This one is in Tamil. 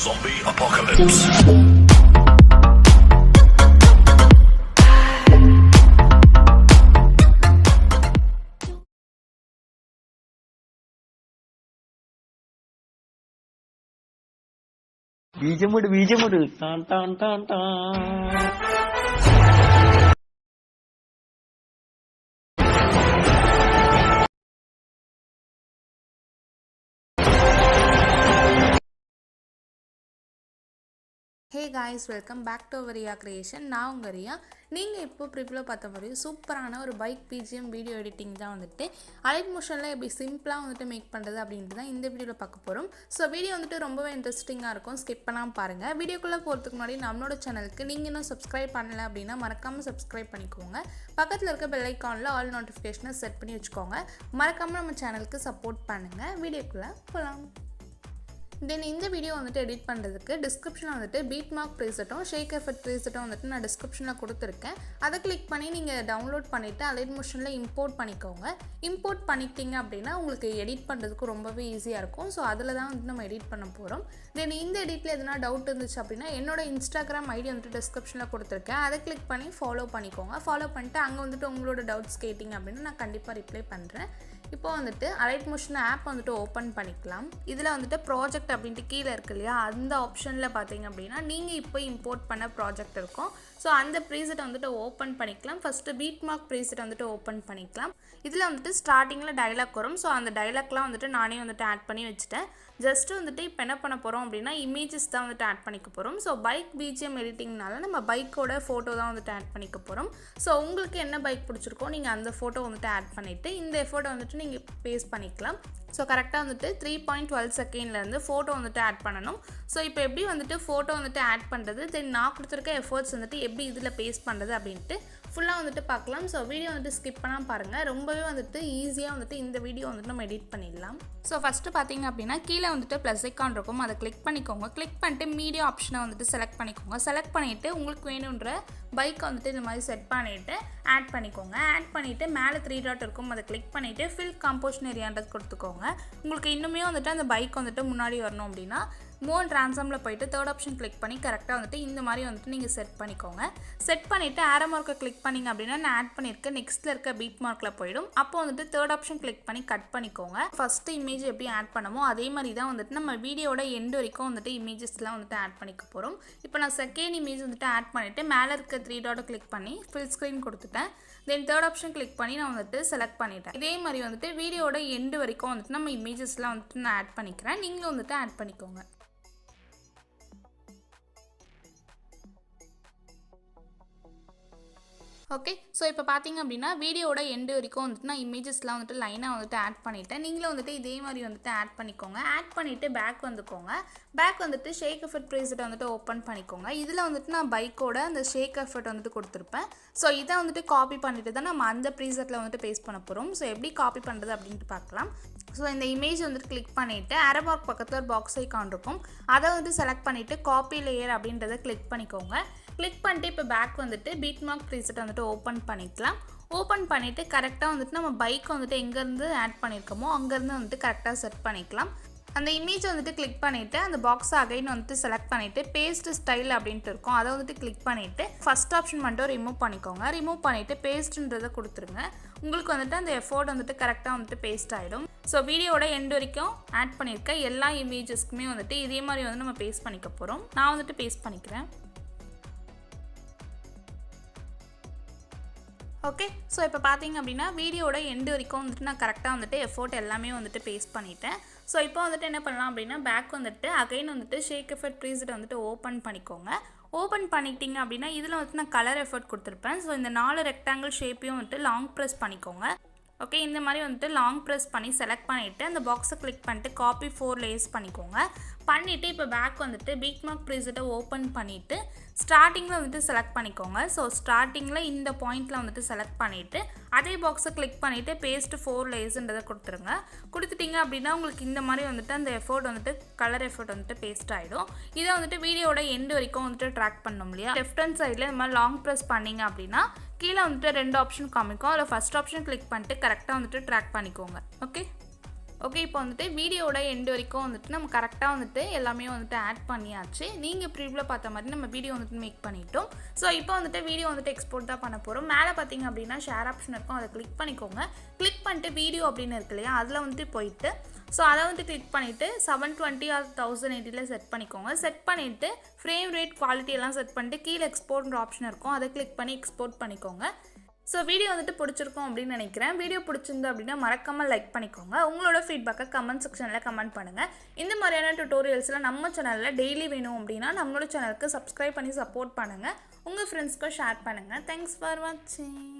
Zombie apocalypse. ബീജമുട് ടാൻ ടാൻ ടാൻ ടാൻ. Hey guys, welcome back to our Riya creation. நான் உங்கள் ரியா. நீங்கள் இப்போ ப்ரிவ்யூவில் பார்த்த மாதிரி சூப்பரான ஒரு பைக் பிஜிஎம் வீடியோ எடிட்டிங் தான் வந்துட்டு அலைட் மோஷனில் எப்படி சிம்பிளாக வந்துட்டு மேக் பண்ணுறது அப்படின்ட்டு தான் இந்த வீடியோவில் பார்க்க போகிறோம். ஸோ வீடியோ வந்துட்டு ரொம்பவே இன்ட்ரெஸ்டிங்காக இருக்கும், ஸ்கிப் பண்ணாமல் பாருங்கள். வீடியோக்குள்ளே போகிறதுக்கு முன்னாடி நம்மளோட சேனலுக்கு நீங்கள் இன்னும் சப்ஸ்கிரைப் பண்ணலை அப்படின்னா மறக்காமல் சப்ஸ்கிரைப் பண்ணிக்கோங்க. பக்கத்தில் இருக்க பெல் ஐக்கானில் ஆல் நோட்டிஃபிகேஷனை செட் பண்ணி வச்சுக்கோங்க. மறக்காமல் நம்ம சேனலுக்கு சப்போர்ட் பண்ணுங்கள். வீடியோக்குள்ளே போகலாம். தென் இந்த வீடியோ வந்துட்டு எடிட் பண்ணுறதுக்கு டிஸ்கிரிப்ஷனில் வந்துட்டு பீட் மார்க் ப்ரீசெட்டும் ஷேக் எஃபெக்ட் ப்ரீசெட்டும் வந்துட்டு நான் டிஸ்கிரிப்ஷனில் கொடுத்துருக்கேன். அதை கிளிக் பண்ணி நீங்கள் டவுன்லோட் பண்ணிவிட்டு அலைட் மோஷனில் இம்போர்ட் பண்ணிக்கோங்க. இம்போர்ட் பண்ணிக்கிட்டீங்க அப்படின்னா உங்களுக்கு எடிட் பண்ணுறதுக்கு ரொம்பவே ஈஸியாக இருக்கும். ஸோ அதில் தான் வந்துட்டு நம்ம எடிட் பண்ண போகிறோம். தென் இந்த எடிட்டில் எதுனா டவுட் இருந்துச்சு அப்படின்னா என்னோட இன்ஸ்டாகிராம் ஐடி வந்துட்டு டிஸ்கிரிப்ஷனில் கொடுத்துருக்கேன். அதை கிளிக் பண்ணி ஃபாலோ பண்ணிக்கோங்க. ஃபாலோ பண்ணிட்டு அங்கே வந்துட்டு உங்களோட டவுட்ஸ் கேட்டிங்க அப்படின்னா நான் கண்டிப்பாக ரிப்ளை பண்ணுறேன். இப்போ வந்துட்டு அலைட் மோஷன் ஆப் வந்துட்டு ஓப்பன் பண்ணிக்கலாம். இதில் வந்துட்டு ப்ராஜெக்ட் அப்படின்ட்டு கீழே இருக்கு இல்லையா, அந்த ஆப்ஷனில் பார்த்தீங்க அப்படின்னா நீங்கள் இப்போ இம்போர்ட் பண்ண ப்ராஜெக்ட் இருக்கும். ஸோ அந்த ப்ரீசெட் வந்துட்டு ஓப்பன் பண்ணிக்கலாம். ஃபஸ்ட்டு பீட் மார்க் ப்ரீசெட் வந்துட்டு ஓப்பன் பண்ணிக்கலாம். இதில் வந்துட்டு ஸ்டார்டிங்கில் டைலாக் வரும். ஸோ அந்த டைலாக்லாம் வந்துட்டு நானே வந்துட்டு ஆட் பண்ணி வச்சுட்டேன். ஜஸ்ட்டு வந்துட்டு இப்போ என்ன பண்ண போகிறோம் அப்படின்னா இமேஜஸ் தான் வந்துட்டு ஆட் பண்ணிக்க போகிறோம். ஸோ பைக் பிஜிஎம் எடிட்டிங்னால நம்ம பைக்கோட ஃபோட்டோ தான் வந்துட்டு ஆட் பண்ணிக்க போகிறோம். ஸோ உங்களுக்கு என்ன பைக் பிடிச்சிருக்கோ நீங்கள் அந்த ஃபோட்டோ வந்துட்டு ஆட் பண்ணிவிட்டு இந்த எஃபோர்ட்டை வந்துட்டு நீங்கள் பேஸ்ட் பண்ணிக்கலாம். ஸோ கரெக்டாக வந்துட்டு 3.12 செகண்ட்லேருந்து ஃபோட்டோ வந்துட்டு ஆட் பண்ணணும். ஸோ இப்போ எப்படி வந்துட்டு ஃபோட்டோ வந்துட்டு ஆட் பண்ணுறது, தென் நான் கொடுத்துருக்க எஃபோர்ட்ஸ் வந்துட்டு எப்படி இதில் பேஸ்ட் பண்ணுறது அப்படின்ட்டு ஃபுல்லாக வந்துட்டு பார்க்கலாம். ஸோ வீடியோ வந்துட்டு ஸ்கிப் பண்ணாமல் பாருங்கள். ரொம்பவே வந்துட்டு ஈஸியாக வந்துட்டு இந்த வீடியோ வந்துட்டு நம்ம எடிட் பண்ணிடலாம். ஸோ ஃபஸ்ட்டு பார்த்தீங்க அப்படின்னா கீழே வந்துட்டு ப்ளஸ் ஐக்கான் இருக்கும், அதை கிளிக் பண்ணிக்கோங்க. கிளிக் பண்ணிட்டு மீடியா ஆப்ஷனை வந்துட்டு செலக்ட் பண்ணிக்கோங்க. செலக்ட் பண்ணிவிட்டு உங்களுக்கு வேணுன்ற பைக்கை வந்துட்டு இந்த மாதிரி செட் பண்ணிவிட்டு ஆட் பண்ணிக்கோங்க. ஆட் பண்ணிவிட்டு மேலே 3 டாட் இருக்கும், அதை கிளிக் பண்ணிவிட்டு ஃபில் காம்போசிஷன் ஏரியான்றது கொடுத்துக்கோங்க. உங்களுக்கு இன்னுமே வந்துட்டு அந்த பைக் வந்துட்டு முன்னாடி வரணும் அப்படின்னா மோன் ட்ரான்ஸ்ஃபார்மில் போய்ட்டு தேர்ட் ஆப்ஷன் கிளிக் பண்ணி கரெக்டாக வந்துட்டு இந்த மாதிரி வந்துட்டு நீங்கள் செட் பண்ணிக்கோங்க. செட் பண்ணிவிட்டு ஆரோ மார்க்கை கிளிக் பண்ணிங்க அப்படின்னா நான் ஆட் பண்ணியிருக்க நெக்ஸ்ட்டில் இருக்க பீட் மார்க்கில் போயிடும். அப்போ வந்துட்டு தேர்ட் ஆப்ஷன் கிளிக் பண்ணி கட் பண்ணிக்கோங்க. ஃபஸ்ட்டு இமேஜ் எப்படி ஆட் பண்ணமோ அதே மாதிரி தான் வந்துட்டு நம்ம வீடியோட எண்டு வரைக்கும் வந்துட்டு இமேஜஸ்லாம் வந்துட்டு ஆட் பண்ணிக்க போகிறோம். இப்போ நான் செகண்ட் இமேஜ் வந்துட்டு ஆட் பண்ணிவிட்டு மேலே இருக்க 3 டாட்டை கிளிக் பண்ணி ஃபுல் ஸ்க்ரீன் கொடுத்துட்டேன். தென் தேர்ட் ஆப்ஷன் கிளிக் பண்ணி நான் வந்துட்டு செலக்ட் பண்ணிட்டேன். இதே மாதிரி வந்துட்டு வீடியோட எண்டு வரைக்கும் வந்துட்டு நம்ம இமேஜஸ்லாம் வந்துட்டு நான் ஆட் பண்ணிக்கிறேன். நீங்களும் வந்துட்டு ஆட் பண்ணிக்கோங்க. ஓகே, ஸோ இப்போ பார்த்தீங்க அப்படின்னா வீடியோட எண்டு வரைக்கும் வந்துட்டு நான் இமேஜஸ்லாம் வந்துட்டு லைனாக வந்துட்டு ஆட் பண்ணிவிட்டேன். நீங்களும் வந்துட்டு இதே மாதிரி வந்துட்டு ஆட் பண்ணிக்கோங்க. ஆட் பண்ணிவிட்டு பேக் வந்துக்கோங்க. பேக் வந்துட்டு ஷேக் எஃபெக்ட் ப்ரீசெட்டை வந்துட்டு ஓப்பன் பண்ணிக்கோங்க. இதில் வந்துட்டு நான் பைக்கோட அந்த ஷேக் எஃபெக்ட் வந்துட்டு கொடுத்துருப்பேன். ஸோ இதை வந்துட்டு காப்பி பண்ணிட்டு தான் நம்ம அந்த ப்ரீசெட்டில் வந்துட்டு பேஸ்ட் பண்ண போகிறோம். ஸோ எப்படி காப்பி பண்ணுறது அப்படின்ட்டு பார்க்கலாம். ஸோ இந்த இமேஜ் வந்துட்டு கிளிக் பண்ணிவிட்டு ஆரோ மார்க் பக்கத்தில் ஒரு பாக்ஸ் ஐக்கான் இருக்கும், அதை வந்துட்டு செலக்ட் பண்ணிவிட்டு காப்பி லேயர் அப்படின்றத கிளிக் பண்ணிக்கோங்க. கிளிக் பண்ணிட்டு இப்போ பேக் வந்துட்டு பீட் மார்க் ப்ரீசெட் வந்துட்டு ஓப்பன் பண்ணிக்கலாம். ஓப்பன் பண்ணிவிட்டு கரெக்டாக வந்துட்டு நம்ம பைக் வந்துட்டு எங்கேருந்து ஆட் பண்ணியிருக்கோமோ அங்கேருந்து வந்துட்டு கரெக்டாக செட் பண்ணிக்கலாம். அந்த இமேஜ் வந்துட்டு கிளிக் பண்ணிவிட்டு அந்த பாக்ஸை அகைன் வந்துட்டு செலக்ட் பண்ணிவிட்டு பேஸ்ட் ஸ்டைல் அப்படின்ட்டு இருக்கும், அதை வந்துட்டு கிளிக் பண்ணிவிட்டு ஃபஸ்ட் ஆப்ஷன் மட்டும் ரிமூவ் பண்ணிக்கோங்க. ரிமூவ் பண்ணிவிட்டு பேஸ்ட்டுன்றதை கொடுத்துருங்க. உங்களுக்கு வந்துட்டு அந்த எஃபோர்ட் வந்துட்டு கரெக்டாக வந்துட்டு பேஸ்ட் ஆகிடும். ஸோ வீடியோட எண்டு வரைக்கும் ஆட் பண்ணியிருக்க எல்லா இமேஜஸ்க்குமே வந்துட்டு இதே மாதிரி வந்து நம்ம பேஸ்ட் பண்ணிக்க போகிறோம். நான் வந்துட்டு பேஸ்ட் பண்ணிக்கிறேன். ஓகே, ஸோ இப்போ பார்த்தீங்க அப்படின்னா வீடியோட எண்டு வரைக்கும் வந்துட்டு நான் கரெக்டாக வந்துட்டு எஃபோர்ட் எல்லாமே வந்துட்டு பேஸ்ட் பண்ணிட்டேன். ஸோ இப்போ வந்துட்டு என்ன பண்ணலாம் அப்படின்னா பேக் வந்துட்டு அகைன் வந்துட்டு ஷேக் எஃபெக்ட் ப்ரீசெட் வந்துட்டு ஓப்பன் பண்ணிக்கோங்க. ஓப்பன் பண்ணிக்கிட்டீங்க அப்படின்னா இதில் வந்துட்டு நான் கலர் எஃபெக்ட் கொடுத்துருப்பேன். ஸோ இந்த 4 ரெக்டாங்கிள் ஷேப்பையும் வந்துட்டு லாங் ப்ரெஸ் பண்ணிக்கோங்க. ஓகே, இந்த மாதிரி வந்துட்டு லாங் ப்ரெஸ் பண்ணி செலக்ட் பண்ணிவிட்டு அந்த பாக்ஸை கிளிக் பண்ணிட்டு காப்பி 4 லேயர்ஸ் பண்ணிக்கோங்க. பண்ணிவிட்டு இப்போ பேக் வந்துட்டு பீட் மார்க் ப்ரீசெட்டை ஓப்பன் பண்ணிவிட்டு ஸ்டார்டிங்கில் வந்துட்டு செலக்ட் பண்ணிக்கோங்க. ஸோ ஸ்டார்டிங்கில் இந்த பாயிண்டில் வந்துட்டு செலக்ட் பண்ணிவிட்டு அதே பாக்ஸை கிளிக் பண்ணிவிட்டு பேஸ்ட் 4 லேயர்ஸ்ன்றதை கொடுத்துருங்க. கொடுத்துட்டிங்க அப்படின்னா உங்களுக்கு இந்த மாதிரி வந்துட்டு அந்த எஃபோர்ட் வந்துட்டு கலர் எஃபோர்ட் வந்துட்டு பேஸ்ட் ஆகிடும். இதை வந்துட்டு வீடியோட எண்டு வரைக்கும் வந்துட்டு ட்ராக் பண்ணணும் இல்லையா. லெஃப்ட் ஹேண்ட் சைடில் இந்த மாதிரி லாங் ப்ரெஸ் பண்ணிங்க அப்படின்னா கீழே வந்துட்டு 2 ஆப்ஷன் காமிக்கும். அதில் ஃபஸ்ட் ஆப்ஷன் கிளிக் பண்ணிட்டு கரெக்டாக வந்துட்டு ட்ராக் பண்ணிக்கோங்க. ஓகே, ஓகே, இப்போ வந்துட்டு வீடியோட எண்டு வரைக்கும் வந்துட்டு நம்ம கரெக்டாக வந்துட்டு எல்லாமே வந்துட்டு ஆட் பண்ணியாச்சு. நீங்கள் ப்ரீவியூவில் பார்த்த மாதிரி நம்ம வீடியோ வந்துட்டு மேக் பண்ணிட்டோம். ஸோ இப்போ வந்துட்டு வீடியோ வந்துட்டு எக்ஸ்போர்ட் தான் பண்ண போகிறோம். மேலே பார்த்தீங்க அப்படின்னா ஷேர் ஆப்ஷன் இருக்கும், அதை கிளிக் பண்ணிக்கோங்க. கிளிக் பண்ணிட்டு வீடியோ அப்படின்னு இருக்கு இல்லையா, அதில் வந்துட்டு போயிட்டு ஸோ அதை வந்து கிளிக் பண்ணிவிட்டு 720 ஆர் 1080 செட் பண்ணிக்கோங்க. செட் பண்ணிவிட்டு ஃப்ரேம் ரேட் குவாலிட்டி எல்லாம் செட் பண்ணிட்டு கீழே எக்ஸ்போர்ட்ன்ற ஆப்ஷன் இருக்கும், அதை கிளிக் பண்ணி எக்ஸ்போர்ட் பண்ணிக்கோங்க. ஸோ வீடியோ வந்துட்டு பிடிச்சிருக்கும் அப்படின்னு நினைக்கிறேன். வீடியோ பிடிச்சிருந்து அப்படின்னா மறக்காமல் லைக் பண்ணிக்கோங்க. உங்களோட ஃபீட்பேக்கை கமெண்ட் செக்ஷனில் கமெண்ட் பண்ணுங்கள். இந்த மாதிரியான டுட்டோரியல்ஸில் நம்ம சேனலில் டெய்லி வேணும் அப்படின்னா நம்மளோட சேனலுக்கு சப்ஸ்கிரைப் பண்ணி சப்போர்ட் பண்ணுங்கள். உங்கள் ஃப்ரெண்ட்ஸ்க்கும் ஷேர் பண்ணுங்கள். தேங்க்ஸ் ஃபார் வாட்சிங்.